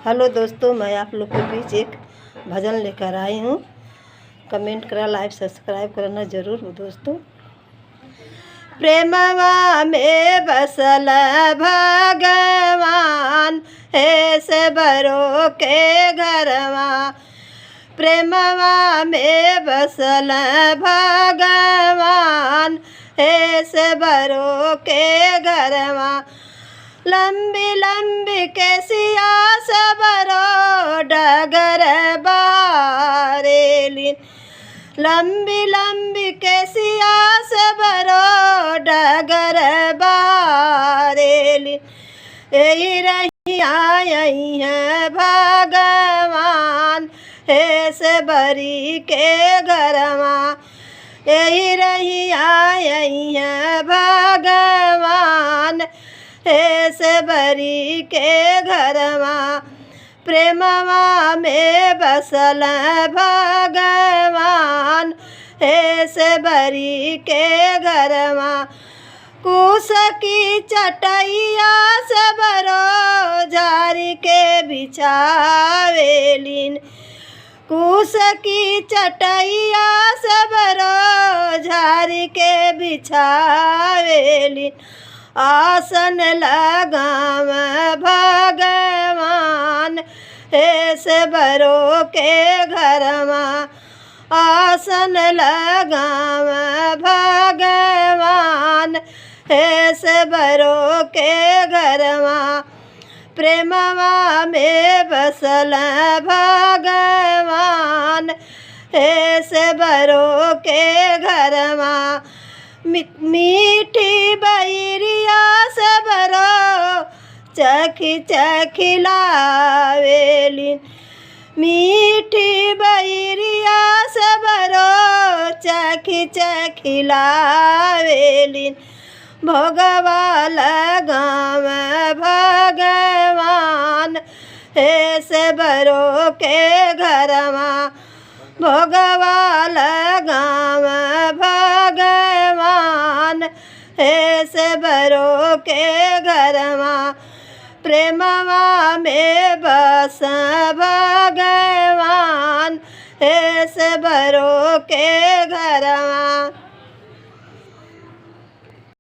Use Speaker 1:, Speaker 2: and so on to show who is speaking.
Speaker 1: Hello दोस्तों, मैं आप लोग के बीच एक भजन लेकर आई हूँ। कमेंट करा, लाइक सब्सक्राइब करना ज़रूर दोस्तों। प्रेमवा में बसल भगवान है से बरो के घरवा। प्रेमवा में बसल भगवान है से बरो के घरवा। लंबी लंबी केसिया सबरो डगर बारेलिन। लंबी लंबी केसिया सबरो डगर बारेलिन। यही रही आई है भगवान हे से बरी के घरवा। यही रही आई है भगवान हे से बरी के घरवा। प्रेमवा में बसल भगवान हे से बरी के घरवा। कुश की चटैया सबरो झारी के बिछावेलिन। कुश की चटैया सबरो झारी के बिछावेलिन। आसन लगाव भगवान हे से बरो के घरवा। आसन लगाव भगवान हे से बरो के घरवा। प्रेमवा में बसल भगवान हे से बरो के घरवा। मीठी बैरिया सबरो चखी चखी लावेलिन। मीठी बैरिया सबरो चखी चखी लावेलिन। भोगवा लगाव भगवान हे से बरो के घरवा। भोगवा लगाव भगवान हे से बरो के घरवा। प्रेमवा में बस भगवान हे से बरो के घरवा।